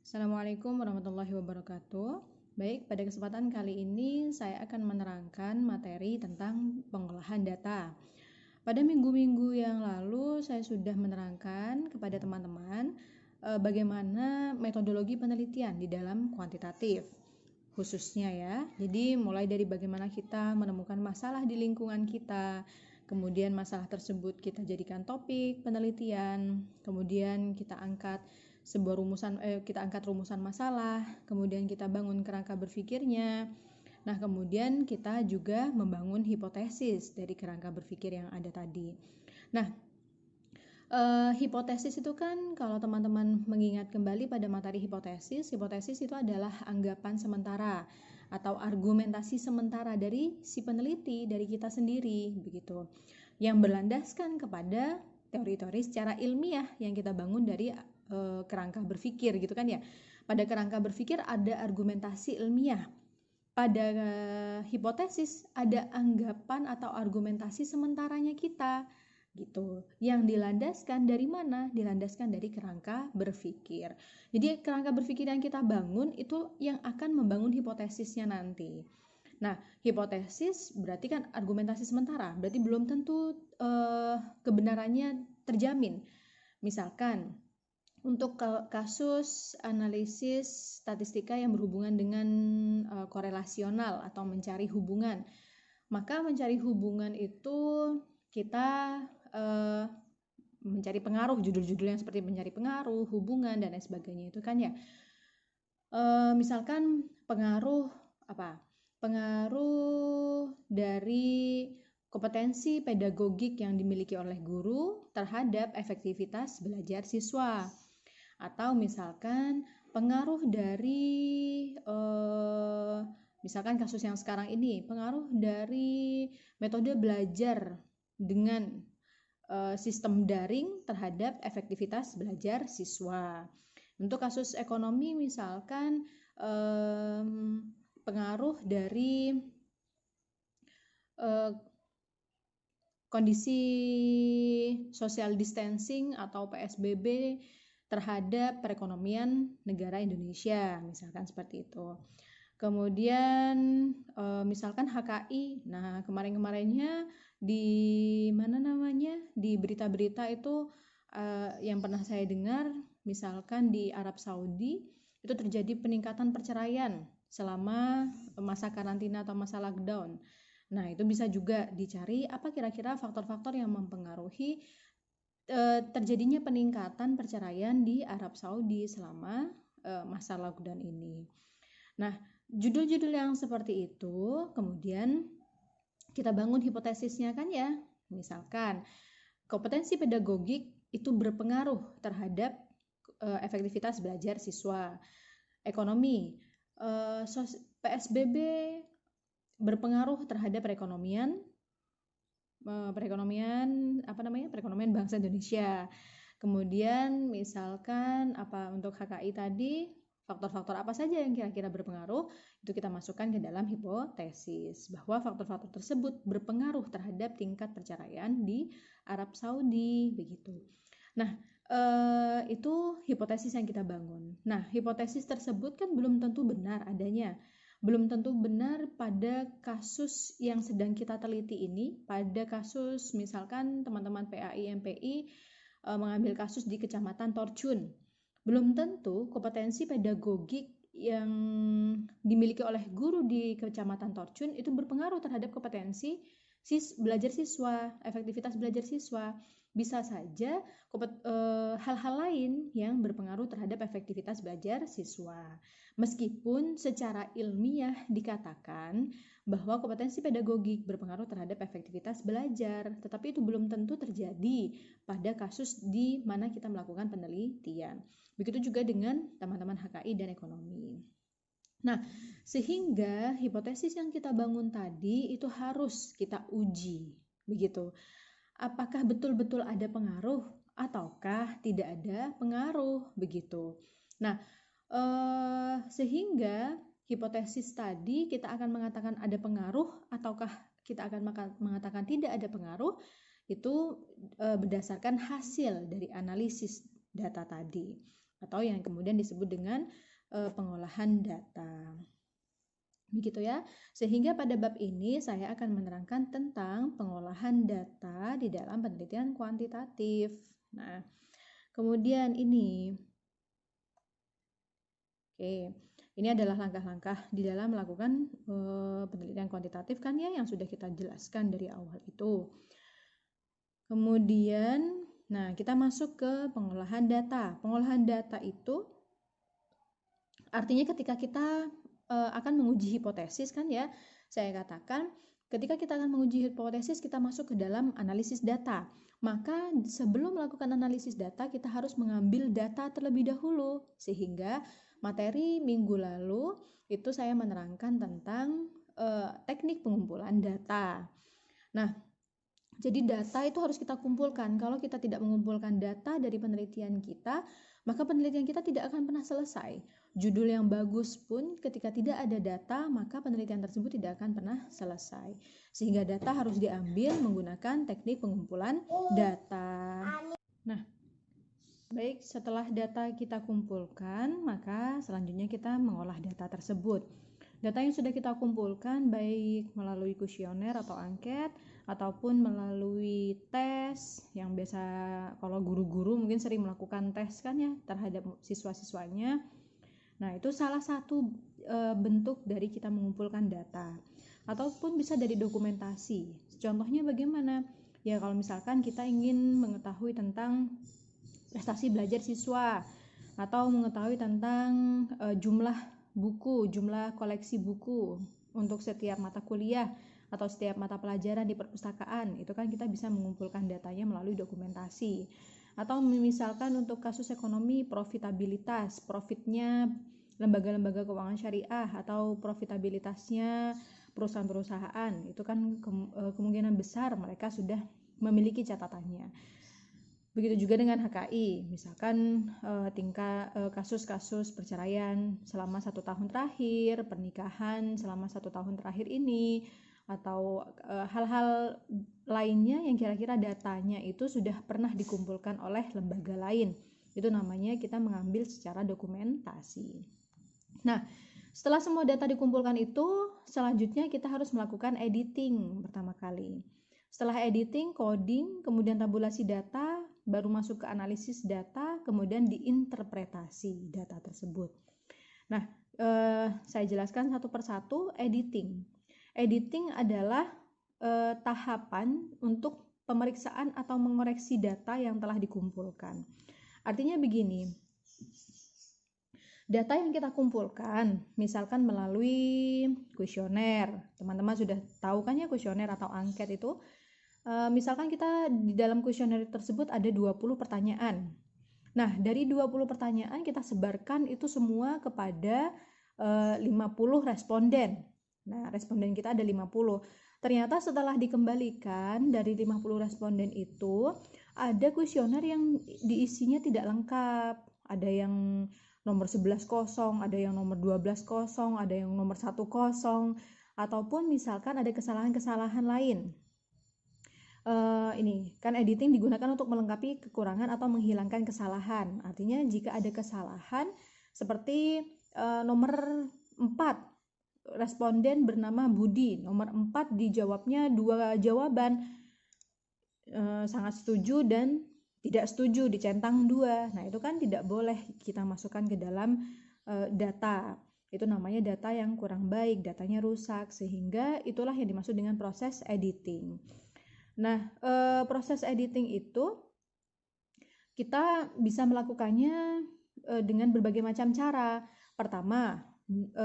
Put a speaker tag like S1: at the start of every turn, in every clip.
S1: Assalamualaikum warahmatullahi wabarakatuh. Baik, pada kesempatan kali ini saya akan menerangkan materi tentang pengolahan data. Pada minggu-minggu yang lalu saya sudah menerangkan kepada teman-teman bagaimana metodologi penelitian di dalam kuantitatif khususnya ya. Jadi mulai dari bagaimana kita menemukan masalah di lingkungan kita, kemudian masalah tersebut kita jadikan topik penelitian, kemudian kita angkat rumusan masalah, kemudian kita bangun kerangka berpikirnya. Nah, kemudian kita juga membangun hipotesis dari kerangka berpikir yang ada tadi. Nah, hipotesis itu kan kalau teman-teman mengingat kembali pada materi hipotesis itu adalah anggapan sementara atau argumentasi sementara dari si peneliti, dari kita sendiri begitu, yang berlandaskan kepada teori-teori secara ilmiah yang kita bangun dari kerangka berpikir gitu kan ya. Pada kerangka berpikir ada argumentasi ilmiah, pada hipotesis ada anggapan atau argumentasi sementaranya kita gitu, yang dilandaskan dari mana? Dilandaskan dari kerangka berpikir. Jadi kerangka berpikir yang kita bangun itu yang akan membangun hipotesisnya nanti. Nah, hipotesis berarti kan argumentasi sementara, berarti belum tentu kebenarannya terjamin. Misalkan untuk kasus analisis statistika yang berhubungan dengan korelasional atau mencari hubungan, maka mencari hubungan itu kita mencari pengaruh, judul-judul yang seperti mencari pengaruh, hubungan dan lain sebagainya itu kan ya. Misalkan pengaruh dari kompetensi pedagogik yang dimiliki oleh guru terhadap efektivitas belajar siswa, atau misalkan pengaruh dari misalkan kasus yang sekarang ini, pengaruh dari metode belajar dengan sistem daring terhadap efektivitas belajar siswa. Untuk kasus ekonomi misalkan pengaruh dari kondisi social distancing atau PSBB terhadap perekonomian negara Indonesia, misalkan seperti itu. Kemudian misalkan HKI, nah kemarin-kemarinnya di berita-berita itu yang pernah saya dengar, misalkan di Arab Saudi itu terjadi peningkatan perceraian selama masa karantina atau masa lockdown. Nah, itu bisa juga dicari apa kira-kira faktor-faktor yang mempengaruhi terjadinya peningkatan perceraian di Arab Saudi selama masa lockdown ini. Nah, judul-judul yang seperti itu kemudian kita bangun hipotesisnya kan ya. Misalkan kompetensi pedagogik itu berpengaruh terhadap efektivitas belajar siswa. Ekonomi, PSBB berpengaruh terhadap perekonomian bangsa Indonesia. Kemudian misalkan untuk HKI tadi, faktor-faktor apa saja yang kira-kira berpengaruh, itu kita masukkan ke dalam hipotesis bahwa faktor-faktor tersebut berpengaruh terhadap tingkat perceraian di Arab Saudi begitu. Nah, itu hipotesis yang kita bangun. Nah, hipotesis tersebut kan belum tentu benar adanya. Belum tentu benar pada kasus yang sedang kita teliti ini. Pada kasus misalkan teman-teman PAI MPI mengambil kasus di Kecamatan Torjun, belum tentu kompetensi pedagogik yang dimiliki oleh guru di Kecamatan Torjun itu berpengaruh terhadap kompetensi belajar siswa, efektivitas belajar siswa. Bisa saja hal-hal lain yang berpengaruh terhadap efektivitas belajar siswa. Meskipun secara ilmiah dikatakan bahwa kompetensi pedagogik berpengaruh terhadap efektivitas belajar, tetapi itu belum tentu terjadi pada kasus di mana kita melakukan penelitian. Begitu juga dengan teman-teman HKI dan ekonomi. Nah, sehingga hipotesis yang kita bangun tadi itu harus kita uji, begitu. Apakah betul-betul ada pengaruh ataukah tidak ada pengaruh, begitu. Nah, sehingga hipotesis tadi kita akan mengatakan ada pengaruh ataukah kita akan mengatakan tidak ada pengaruh, itu berdasarkan hasil dari analisis data tadi atau yang kemudian disebut dengan pengolahan data. Begitu ya. Sehingga pada bab ini saya akan menerangkan tentang pengolahan data di dalam penelitian kuantitatif. Nah, kemudian ini. Oke. Ini adalah langkah-langkah di dalam melakukan penelitian kuantitatif kan ya, yang sudah kita jelaskan dari awal itu. Kemudian, nah kita masuk ke pengolahan data. Pengolahan data itu artinya ketika kita akan menguji hipotesis kan ya, saya katakan ketika kita akan menguji hipotesis kita masuk ke dalam analisis data. Maka sebelum melakukan analisis data kita harus mengambil data terlebih dahulu, sehingga materi minggu lalu itu saya menerangkan tentang teknik pengumpulan data. Nah, jadi data itu harus kita kumpulkan. Kalau kita tidak mengumpulkan data dari penelitian kita, maka penelitian kita tidak akan pernah selesai. Judul yang bagus pun ketika tidak ada data, maka penelitian tersebut tidak akan pernah selesai. Sehingga data harus diambil menggunakan teknik pengumpulan data. Nah, baik, setelah data kita kumpulkan, maka selanjutnya kita mengolah data tersebut. Data yang sudah kita kumpulkan baik melalui kuesioner atau angket ataupun melalui tes yang biasa kalau guru-guru mungkin sering melakukan tes kan ya terhadap siswa-siswanya. Nah, itu salah satu bentuk dari kita mengumpulkan data. Ataupun bisa dari dokumentasi. Contohnya bagaimana? Ya kalau misalkan kita ingin mengetahui tentang prestasi belajar siswa atau mengetahui tentang jumlah buku, jumlah koleksi buku untuk setiap mata kuliah atau setiap mata pelajaran di perpustakaan, itu kan kita bisa mengumpulkan datanya melalui dokumentasi. Atau misalkan untuk kasus ekonomi profitabilitas, profitnya lembaga-lembaga keuangan syariah atau profitabilitasnya perusahaan-perusahaan, itu kan kemungkinan besar mereka sudah memiliki catatannya. Begitu juga dengan HKI, misalkan tingkat kasus-kasus perceraian selama 1 tahun terakhir, pernikahan selama 1 tahun terakhir ini, atau hal-hal lainnya yang kira-kira datanya itu sudah pernah dikumpulkan oleh lembaga lain. Itu namanya kita mengambil secara dokumentasi. Nah, setelah semua data dikumpulkan itu, selanjutnya kita harus melakukan editing pertama kali. Setelah editing, coding, kemudian tabulasi data, baru masuk ke analisis data, kemudian diinterpretasi data tersebut. Nah, saya jelaskan satu persatu editing. Editing adalah tahapan untuk pemeriksaan atau mengoreksi data yang telah dikumpulkan. Artinya begini, data yang kita kumpulkan, misalkan melalui kuesioner, teman-teman sudah tahu kan ya kuesioner atau angket itu, misalkan kita di dalam kuesioner tersebut ada 20 pertanyaan. Nah, dari 20 pertanyaan kita sebarkan itu semua kepada 50 responden. Nah, responden kita ada 50. Ternyata setelah dikembalikan dari 50 responden itu, ada kuesioner yang diisinya tidak lengkap. Ada yang nomor 11 kosong, ada yang nomor 12 kosong, ada yang nomor 1 kosong, ataupun misalkan ada kesalahan-kesalahan lain. Ini kan editing digunakan untuk melengkapi kekurangan atau menghilangkan kesalahan. Artinya jika ada kesalahan seperti nomor 4 responden bernama Budi, nomor 4 dijawabnya 2 jawaban, sangat setuju dan tidak setuju, dicentang 2. Nah, itu kan tidak boleh kita masukkan ke dalam data. Itu namanya data yang kurang baik, datanya rusak, sehingga itulah yang dimaksud dengan proses editing. Nah, proses editing itu kita bisa melakukannya dengan berbagai macam cara. Pertama,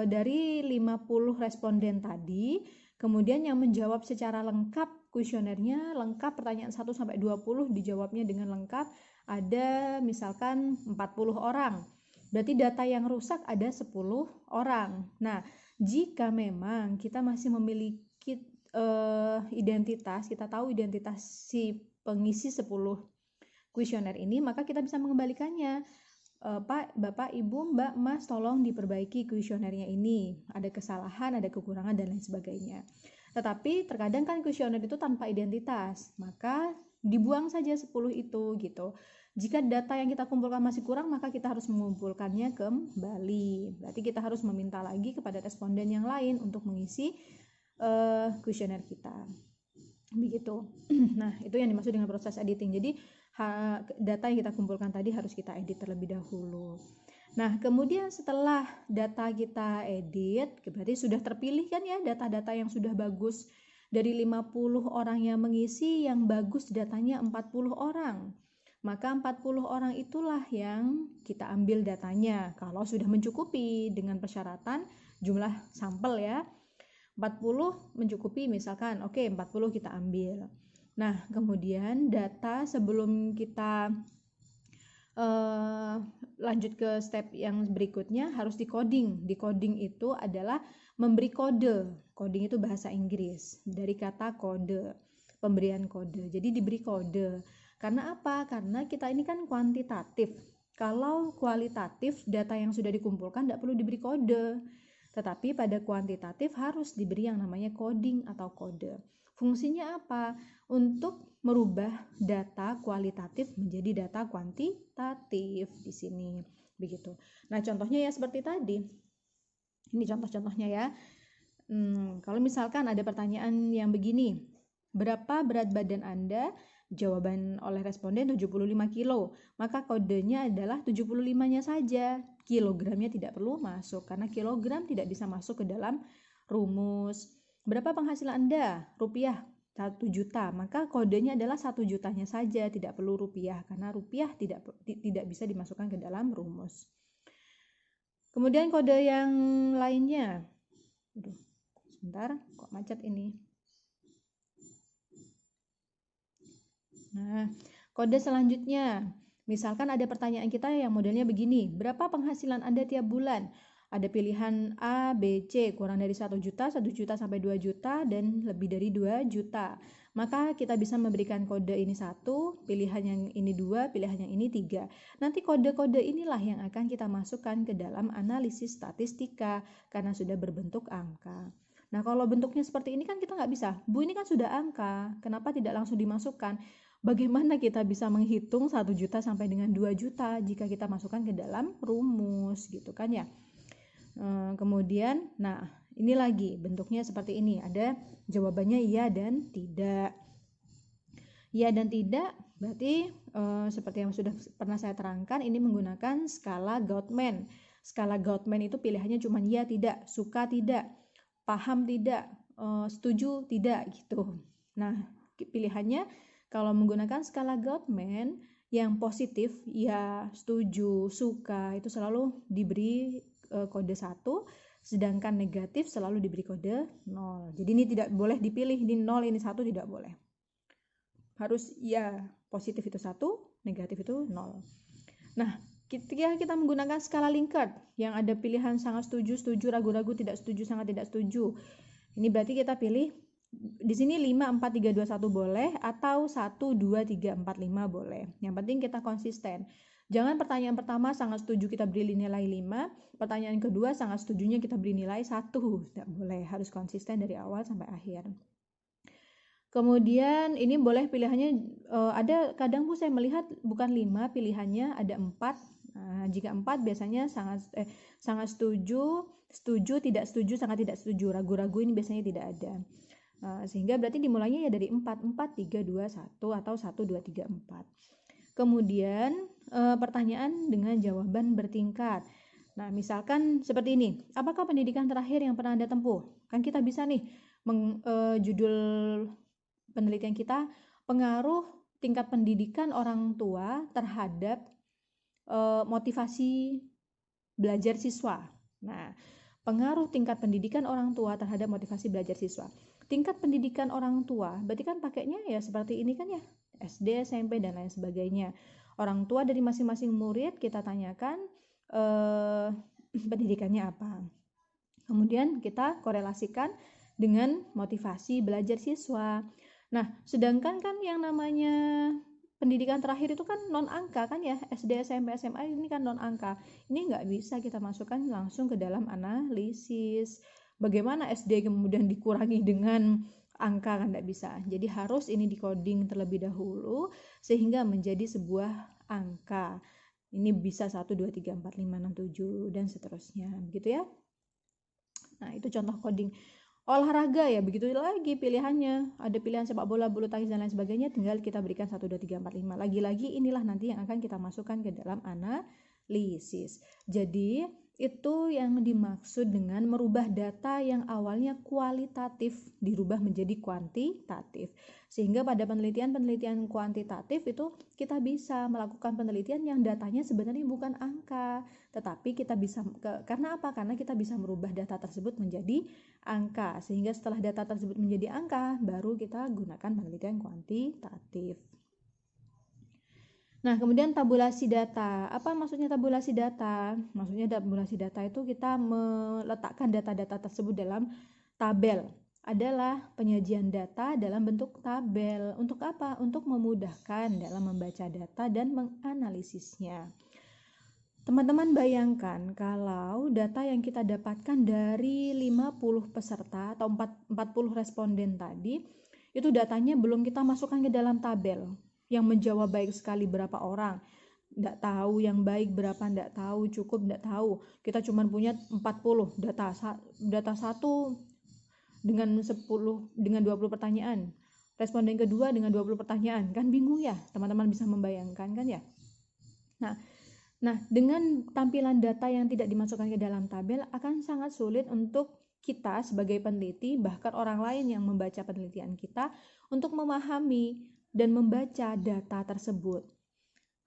S1: dari 50 responden tadi, kemudian yang menjawab secara lengkap kuesionernya, lengkap pertanyaan 1 sampai 20 dijawabnya dengan lengkap, ada misalkan 40 orang. Berarti data yang rusak ada 10 orang. Nah, jika memang kita masih memiliki identitas, kita tahu identitas si pengisi 10 kuesioner ini, maka kita bisa mengembalikannya. Pak, Bapak, Ibu, Mbak, Mas, tolong diperbaiki kuesionernya ini. Ada kesalahan, ada kekurangan, dan lain sebagainya. Tetapi terkadang kan kuesioner itu tanpa identitas, maka dibuang saja 10 itu gitu. Jika data yang kita kumpulkan masih kurang, maka kita harus mengumpulkannya kembali. Berarti kita harus meminta lagi kepada responden yang lain untuk mengisi kuesioner kita. Begitu. Nah, itu yang dimaksud dengan proses editing. Jadi data yang kita kumpulkan tadi harus kita edit terlebih dahulu. Nah, kemudian setelah data kita edit, berarti sudah terpilih kan ya data-data yang sudah bagus. Dari 50 orang yang mengisi, yang bagus datanya 40 orang. Maka 40 orang itulah yang kita ambil datanya. Kalau sudah mencukupi dengan persyaratan jumlah sampel ya. 40 mencukupi misalkan, oke 40 kita ambil. Nah, kemudian data sebelum kita lanjut ke step yang berikutnya harus di-coding. Di-coding itu adalah memberi kode. Coding itu bahasa Inggris, dari kata kode, pemberian kode. Jadi diberi kode. Karena apa? Karena kita ini kan kuantitatif. Kalau kualitatif, data yang sudah dikumpulkan tidak perlu diberi kode. Tetapi pada kuantitatif harus diberi yang namanya coding atau kode. Fungsinya apa? Untuk merubah data kualitatif menjadi data kuantitatif di sini. Begitu. Nah, contohnya ya seperti tadi. Ini contoh-contohnya ya. Kalau misalkan ada pertanyaan yang begini, berapa berat badan Anda? Jawaban oleh responden 75 kilo. Maka kodenya adalah 75-nya saja. Kilogramnya tidak perlu masuk karena kilogram tidak bisa masuk ke dalam rumus. Berapa penghasilan Anda? Rupiah 1 juta. Maka kodenya adalah 1 jutanya saja, tidak perlu rupiah karena rupiah tidak bisa dimasukkan ke dalam rumus. Kemudian kode yang lainnya. Sebentar, kok macet ini. Nah, kode selanjutnya, misalkan ada pertanyaan kita yang modelnya begini, berapa penghasilan Anda tiap bulan? Ada pilihan A, B, C, kurang dari 1 juta, 1 juta sampai 2 juta, dan lebih dari 2 juta. Maka kita bisa memberikan kode ini 1, pilihan yang ini 2, pilihan yang ini 3. Nanti kode-kode inilah yang akan kita masukkan ke dalam analisis statistika, karena sudah berbentuk angka. Nah, kalau bentuknya seperti ini kan kita nggak bisa. Bu, ini kan sudah angka, kenapa tidak langsung dimasukkan? Bagaimana kita bisa menghitung 1 juta sampai dengan 2 juta jika kita masukkan ke dalam rumus gitu kan ya. Kemudian, nah ini lagi bentuknya seperti ini. Ada jawabannya iya dan tidak. Iya dan tidak berarti seperti yang sudah pernah saya terangkan, ini menggunakan skala Gottman. Skala Gottman itu pilihannya cuma iya tidak, suka tidak, paham tidak, setuju tidak gitu. Nah, pilihannya kalau menggunakan skala Gottman yang positif ya setuju, suka itu selalu diberi kode 1, sedangkan negatif selalu diberi kode 0. Jadi ini tidak boleh dipilih, ini 0, ini 1 tidak boleh. Harus ya positif itu 1, negatif itu 0. Nah, ketika kita menggunakan skala Likert yang ada pilihan sangat setuju, setuju, ragu-ragu, tidak setuju, sangat tidak setuju. Ini berarti kita pilih di sini 5, 4, 3, 2, 1 boleh atau 1, 2, 3, 4, 5 boleh. Yang penting kita konsisten. Jangan pertanyaan pertama sangat setuju kita beri nilai 5, pertanyaan kedua sangat setujunya kita beri nilai 1. Tidak boleh, harus konsisten dari awal sampai akhir. Kemudian ini boleh pilihannya ada kadang Bu saya melihat bukan 5 pilihannya, ada 4. Nah, jika 4 biasanya sangat setuju, setuju, tidak setuju, sangat tidak setuju. Ragu-ragu ini biasanya tidak ada. Sehingga berarti dimulainya ya dari 4, 3, 2, 1 atau 1, 2, 3, 4. Kemudian pertanyaan dengan jawaban bertingkat. Nah, misalkan seperti ini, apakah pendidikan terakhir yang pernah Anda tempuh? Kan kita bisa nih, judul penelitian kita, pengaruh tingkat pendidikan orang tua terhadap motivasi belajar siswa. Nah, pengaruh tingkat pendidikan orang tua terhadap motivasi belajar siswa. Tingkat pendidikan orang tua, berarti kan pakainya ya seperti ini kan ya, SD, SMP, dan lain sebagainya. Orang tua dari masing-masing murid kita tanyakan pendidikannya apa. Kemudian kita korelasikan dengan motivasi belajar siswa. Nah, sedangkan kan yang namanya pendidikan terakhir itu kan non-angka kan ya, SD, SMP, SMA ini kan non-angka. Ini nggak bisa kita masukkan langsung ke dalam analisis. Bagaimana SD kemudian dikurangi dengan angka kan tidak bisa. Jadi harus ini di coding terlebih dahulu sehingga menjadi sebuah angka. Ini bisa 1, 2, 3, 4, 5, 6, 7 dan seterusnya, begitu ya. Nah, itu contoh coding. Olahraga ya begitu lagi pilihannya. Ada pilihan sepak bola, bulu tangkis dan lain sebagainya, tinggal kita berikan 1, 2, 3, 4, 5. Lagi-lagi inilah nanti yang akan kita masukkan ke dalam analisis. Jadi itu yang dimaksud dengan merubah data yang awalnya kualitatif dirubah menjadi kuantitatif. Sehingga pada penelitian kuantitatif itu kita bisa melakukan penelitian yang datanya sebenarnya bukan angka, tetapi kita bisa karena apa? Karena kita bisa merubah data tersebut menjadi angka. Sehingga setelah data tersebut menjadi angka, baru kita gunakan penelitian kuantitatif. Nah, kemudian tabulasi data. Apa maksudnya tabulasi data? Maksudnya tabulasi data itu kita meletakkan data-data tersebut dalam tabel. Adalah penyajian data dalam bentuk tabel. Untuk apa? Untuk memudahkan dalam membaca data dan menganalisisnya. Teman-teman bayangkan kalau data yang kita dapatkan dari 50 peserta atau 40 responden tadi, itu datanya belum kita masukkan ke dalam tabel. Yang menjawab baik sekali berapa orang, enggak tahu, yang baik berapa enggak tahu, cukup enggak tahu. Kita cuma punya 40 data satu dengan 20 pertanyaan. Responden kedua dengan 20 pertanyaan. Kan bingung ya? Teman-teman bisa membayangkan kan ya? Nah, dengan tampilan data yang tidak dimasukkan ke dalam tabel akan sangat sulit untuk kita sebagai peneliti, bahkan orang lain yang membaca penelitian kita, untuk memahami dan membaca data tersebut.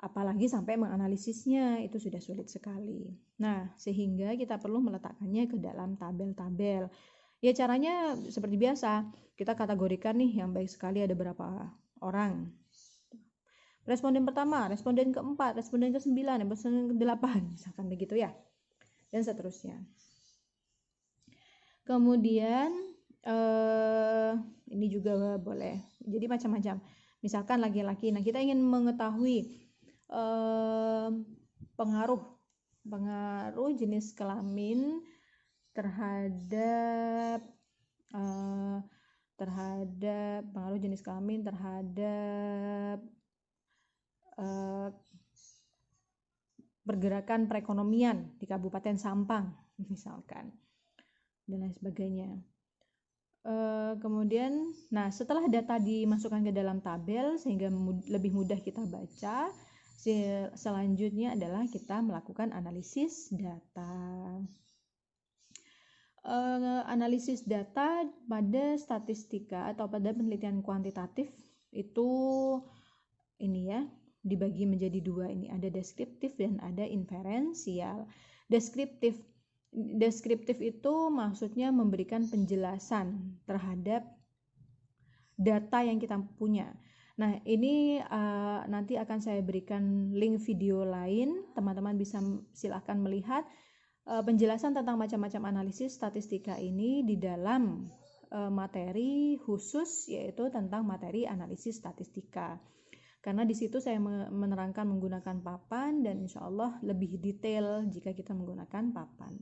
S1: Apalagi sampai menganalisisnya, itu sudah sulit sekali. Nah, sehingga kita perlu meletakkannya ke dalam tabel-tabel. Ya, caranya seperti biasa, kita kategorikan nih yang baik sekali ada berapa orang. Responden pertama, responden keempat, responden ke-9, responden ke-8, misalkan begitu ya. Dan seterusnya. Kemudian ini juga boleh. Jadi macam-macam. Misalkan laki-laki. Nah, kita ingin mengetahui pengaruh jenis kelamin terhadap pengaruh jenis kelamin terhadap pergerakan perekonomian di Kabupaten Sampang misalkan, dan lain sebagainya. Kemudian, nah setelah data dimasukkan ke dalam tabel sehingga lebih mudah kita baca, selanjutnya adalah kita melakukan analisis data. Analisis data pada statistika atau pada penelitian kuantitatif itu ini ya, dibagi menjadi dua, ini ada deskriptif dan ada inferensial. Deskriptif itu maksudnya memberikan penjelasan terhadap data yang kita punya. Nah, ini nanti akan saya berikan link video lain, teman-teman bisa silahkan melihat penjelasan tentang macam-macam analisis statistika ini di dalam materi khusus, yaitu tentang materi analisis statistika. Karena di situ saya menerangkan menggunakan papan dan insya Allah lebih detail jika kita menggunakan papan.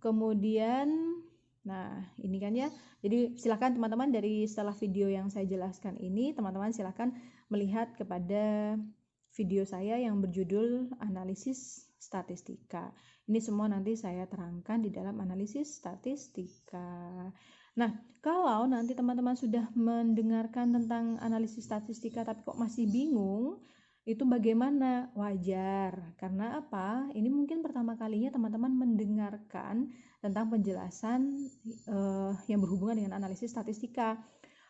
S1: Kemudian, nah ini kan ya. Jadi silakan teman-teman dari setelah video yang saya jelaskan ini, teman-teman silakan melihat kepada video saya yang berjudul analisis statistika. Ini semua nanti saya terangkan di dalam analisis statistika. Nah, kalau nanti teman-teman sudah mendengarkan tentang analisis statistika tapi kok masih bingung, itu bagaimana? Wajar. Karena apa? Ini mungkin pertama kalinya teman-teman mendengarkan tentang penjelasan yang berhubungan dengan analisis statistika.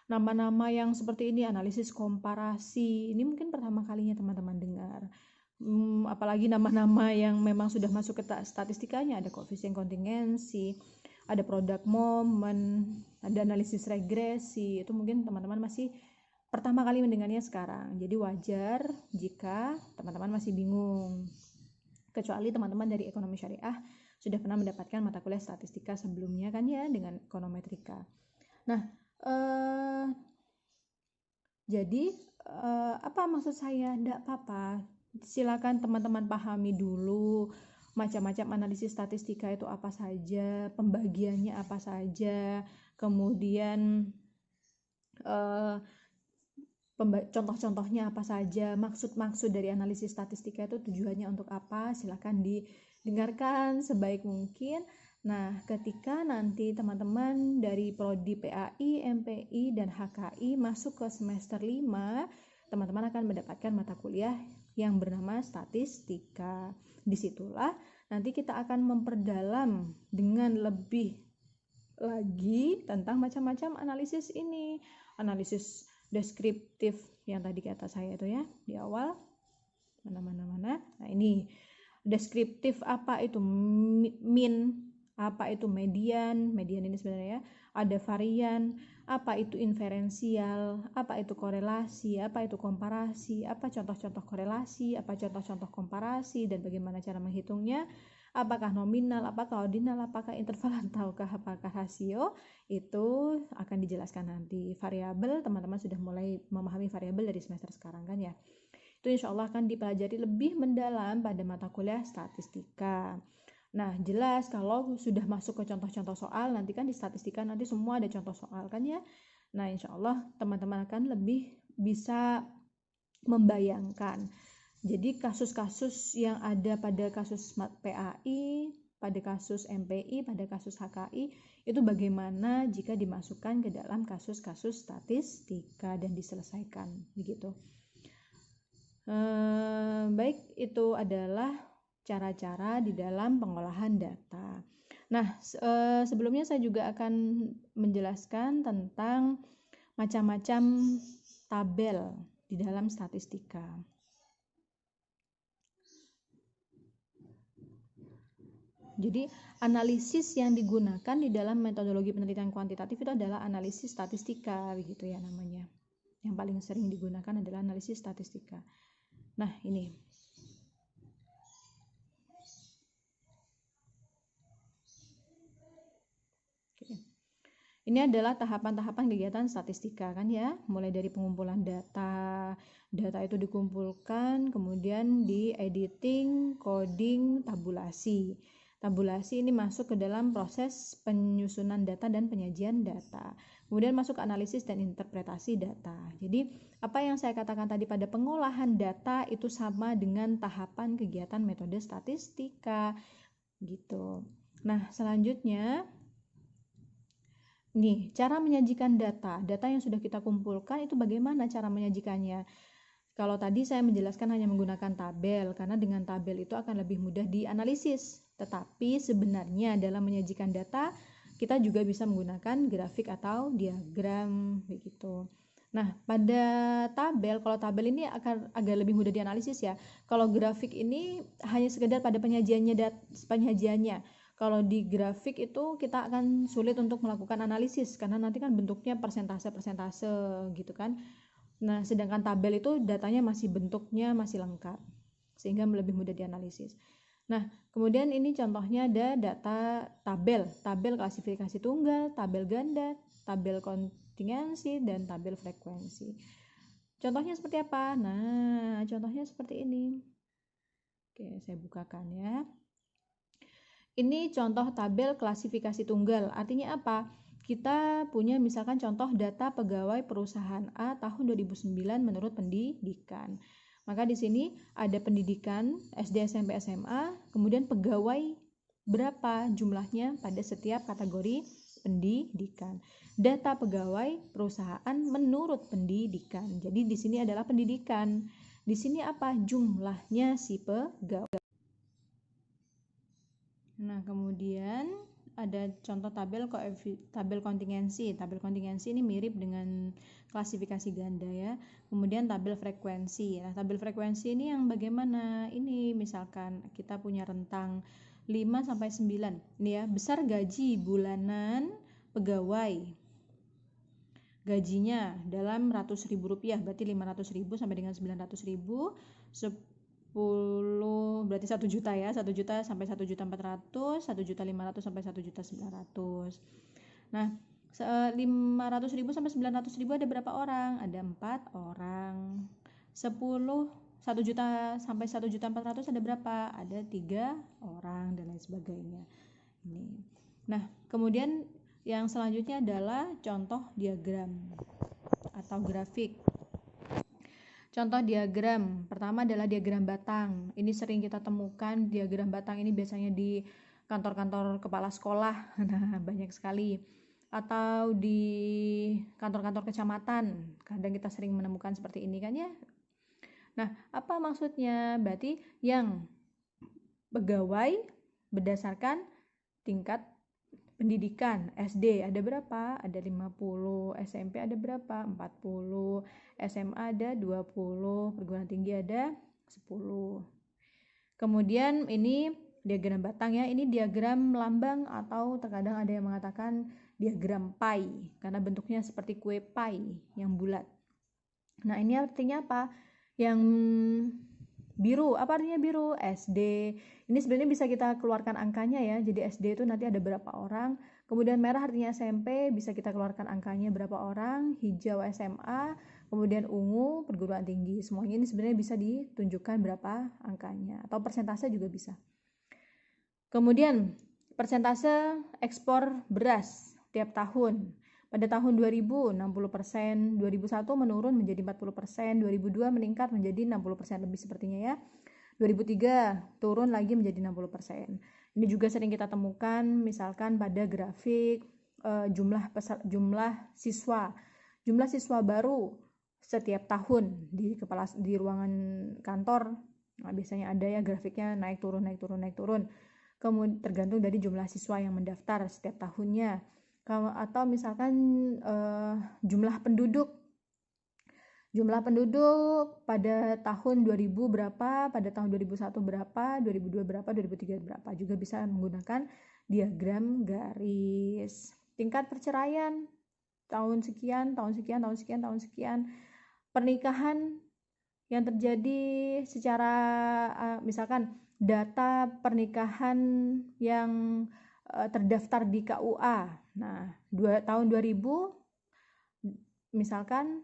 S1: Nama-nama yang seperti ini, analisis komparasi, ini mungkin pertama kalinya teman-teman dengar. Apalagi nama-nama yang memang sudah masuk ke statistikanya, ada koefisien kontingensi, ada product moment, ada analisis regresi. Itu mungkin teman-teman masih pertama kali mendengarnya sekarang. Jadi wajar jika teman-teman masih bingung. Kecuali teman-teman dari ekonomi syariah sudah pernah mendapatkan mata kuliah statistika sebelumnya kan ya, dengan ekonometrika. Nah, jadi apa maksud saya? Tidak apa-apa. Silakan teman-teman pahami dulu macam-macam analisis statistika itu apa saja, pembagiannya apa saja, kemudian contoh-contohnya apa saja, maksud-maksud dari analisis statistika itu tujuannya untuk apa, silakan didengarkan sebaik mungkin. Nah, ketika nanti teman-teman dari prodi PAI, MPI, dan HKI masuk ke semester 5, teman-teman akan mendapatkan mata kuliah yang bernama statistika. Disitulah nanti kita akan memperdalam dengan lebih lagi tentang macam-macam analisis ini. Analisis deskriptif yang tadi kata saya itu ya di awal. Mana. Nah, ini deskriptif, apa itu mean, apa itu median ini sebenarnya ada varian, apa itu inferensial, apa itu korelasi, apa itu komparasi, apa contoh-contoh korelasi, apa contoh-contoh komparasi, dan bagaimana cara menghitungnya, apakah nominal, apakah ordinal, apakah interval, ataukah apakah rasio. Itu akan dijelaskan nanti. Variabel, teman-teman sudah mulai memahami variabel dari semester sekarang kan ya. Itu insya Allah akan dipelajari lebih mendalam pada mata kuliah statistika. Nah, jelas kalau sudah masuk ke contoh-contoh soal, nanti kan di statistika nanti semua ada contoh soal kan ya. Nah, insya Allah teman-teman akan lebih bisa membayangkan. Jadi kasus-kasus yang ada pada kasus PAI, pada kasus MPI, pada kasus HKI, itu bagaimana jika dimasukkan ke dalam kasus-kasus statistika dan diselesaikan, begitu. Baik, itu adalah cara-cara di dalam pengolahan data. Nah, sebelumnya saya juga akan menjelaskan tentang macam-macam tabel di dalam statistika. Jadi, analisis yang digunakan di dalam metodologi penelitian kuantitatif itu adalah analisis statistika, begitu ya namanya. Yang paling sering digunakan adalah analisis statistika. Nah, ini. Oke. Ini adalah tahapan-tahapan kegiatan statistika kan ya, mulai dari pengumpulan data itu dikumpulkan, kemudian di editing, coding, tabulasi. Tabulasi ini masuk ke dalam proses penyusunan data dan penyajian data. Kemudian masuk ke analisis dan interpretasi data. Jadi, apa yang saya katakan tadi pada pengolahan data itu sama dengan tahapan kegiatan metode statistika gitu. Nah, selanjutnya nih, cara menyajikan data yang sudah kita kumpulkan itu bagaimana cara menyajikannya? Kalau tadi saya menjelaskan hanya menggunakan tabel, karena dengan tabel itu akan lebih mudah dianalisis. Tetapi sebenarnya dalam menyajikan data, kita juga bisa menggunakan grafik atau diagram, begitu. Nah, pada tabel, kalau tabel ini akan agak lebih mudah dianalisis ya. Kalau grafik ini hanya sekedar pada penyajiannya. Kalau di grafik itu kita akan sulit untuk melakukan analisis, karena nanti kan bentuknya persentase gitu kan. Nah, sedangkan tabel itu datanya bentuknya masih lengkap, sehingga lebih mudah dianalisis. Nah, kemudian ini contohnya ada data tabel klasifikasi tunggal, tabel ganda, tabel kontingensi, dan tabel frekuensi. Contohnya seperti apa? Nah, contohnya seperti ini. Oke, saya bukakan ya. Ini contoh tabel klasifikasi tunggal. Artinya apa? Kita punya misalkan contoh data pegawai perusahaan A tahun 2009 menurut pendidikan. Maka di sini ada pendidikan SD, SMP, SMA, kemudian pegawai berapa jumlahnya pada setiap kategori pendidikan. Data pegawai perusahaan menurut pendidikan. Jadi di sini adalah pendidikan. Di sini apa? Jumlahnya si pegawai. Nah, kemudian ada contoh tabel kontingensi. Tabel kontingensi ini mirip dengan klasifikasi ganda ya. Kemudian tabel frekuensi. Nah, tabel frekuensi ini yang bagaimana? Ini misalkan kita punya rentang 5 sampai 9. Ini ya, besar gaji bulanan pegawai. Gajinya dalam ratus ribu rupiah, berarti 500.000 sampai dengan 900.000. 10 berarti 1 juta ya, 1 juta sampai 1.400.000, 1.500.000 sampai 1.900.000. Nah, 500.000 sampai 900.000 ada berapa orang? Ada 4 orang. 1 juta sampai 1.400.000 ada berapa? Ada 3 orang dan lain sebagainya. Ini. Nah, kemudian yang selanjutnya adalah contoh diagram atau grafik. Contoh diagram, pertama adalah diagram batang. Ini sering kita temukan, diagram batang ini biasanya di kantor-kantor kepala sekolah, nah banyak sekali. Atau di kantor-kantor kecamatan, kadang kita sering menemukan seperti ini kan ya. Nah, apa maksudnya? Berarti yang pegawai berdasarkan tingkat pendidikan. SD ada berapa? Ada 50, SMP ada berapa? 40, SMA ada 20, perguruan tinggi ada 10. Kemudian ini diagram batang ya, ini diagram lambang atau terkadang ada yang mengatakan diagram pie karena bentuknya seperti kue pie yang bulat. Nah, ini artinya apa? Yang biru, apa artinya biru? SD. Ini sebenarnya bisa kita keluarkan angkanya ya. Jadi SD itu nanti ada berapa orang. Kemudian merah artinya SMP, bisa kita keluarkan angkanya berapa orang. Hijau SMA, kemudian ungu perguruan tinggi. Semuanya ini sebenarnya bisa ditunjukkan berapa angkanya atau persentase juga bisa. Kemudian persentase ekspor beras tiap tahun. Pada tahun 2000 60%, 2001 menurun menjadi 40%, 2002 meningkat menjadi 60% lebih sepertinya ya. 2003 turun lagi menjadi 60%. Ini juga sering kita temukan misalkan pada grafik jumlah siswa. Jumlah siswa baru setiap tahun di ruangan kantor. Nah, biasanya ada ya grafiknya naik turun. Kemudian tergantung dari jumlah siswa yang mendaftar setiap tahunnya. Atau misalkan jumlah penduduk pada tahun 2000 berapa, pada tahun 2001 berapa, 2002 berapa, 2003 berapa. Juga bisa menggunakan diagram garis. Tingkat perceraian tahun sekian. Pernikahan yang terjadi secara misalkan data pernikahan yang terdaftar di KUA. Nah, tahun 2000 misalkan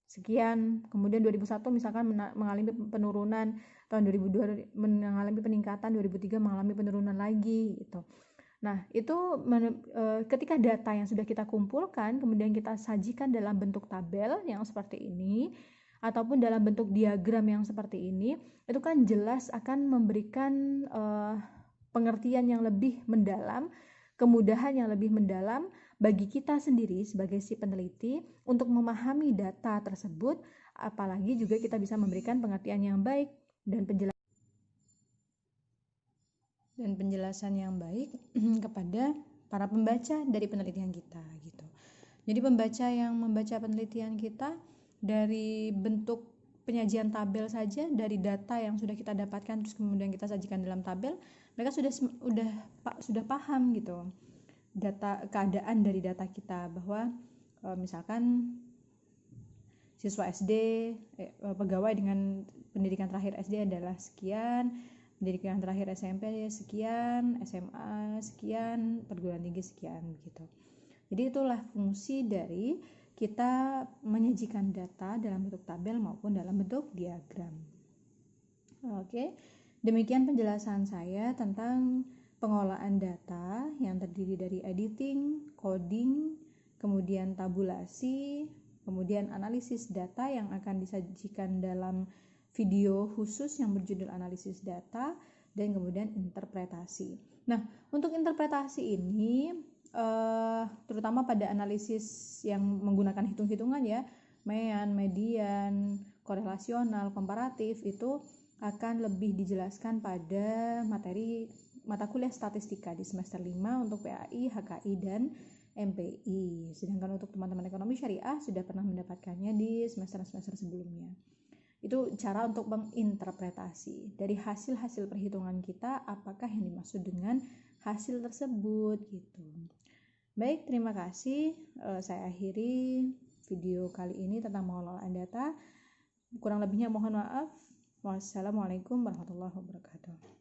S1: sekian, kemudian 2001 misalkan mengalami penurunan, tahun 2002 mengalami peningkatan, 2003 mengalami penurunan lagi gitu. Nah, itu ketika data yang sudah kita kumpulkan kemudian kita sajikan dalam bentuk tabel yang seperti ini ataupun dalam bentuk diagram yang seperti ini, itu kan jelas akan memberikan pengertian yang lebih mendalam, kemudahan yang lebih mendalam bagi kita sendiri sebagai si peneliti untuk memahami data tersebut, apalagi juga kita bisa memberikan pengertian yang baik dan penjelasan yang baik kepada para pembaca dari penelitian kita gitu. Jadi pembaca yang membaca penelitian kita dari bentuk penyajian tabel saja, dari data yang sudah kita dapatkan terus kemudian kita sajikan dalam tabel, mereka sudah paham gitu keadaan dari data kita, bahwa misalkan siswa SD pegawai dengan pendidikan terakhir SD adalah sekian, pendidikan terakhir SMP sekian, SMA sekian, perguruan tinggi sekian begitu. Jadi itulah fungsi dari kita menyajikan data dalam bentuk tabel maupun dalam bentuk diagram. Oke, demikian penjelasan saya tentang pengolahan data yang terdiri dari editing, coding, kemudian tabulasi, kemudian analisis data yang akan disajikan dalam video khusus yang berjudul analisis data, dan kemudian interpretasi. Nah, untuk interpretasi ini terutama pada analisis yang menggunakan hitung-hitungan ya, median, korelasional, komparatif, itu akan lebih dijelaskan pada materi mata kuliah statistika di semester 5 untuk PAI, HKI, dan MPI. Sedangkan untuk teman-teman ekonomi syariah sudah pernah mendapatkannya di semester-semester sebelumnya. Itu cara untuk menginterpretasi dari hasil-hasil perhitungan kita, apakah yang dimaksud dengan hasil tersebut gitu. Baik, terima kasih. Saya akhiri video kali ini tentang pengolahan data. Kurang lebihnya mohon maaf. Wassalamualaikum warahmatullahi wabarakatuh.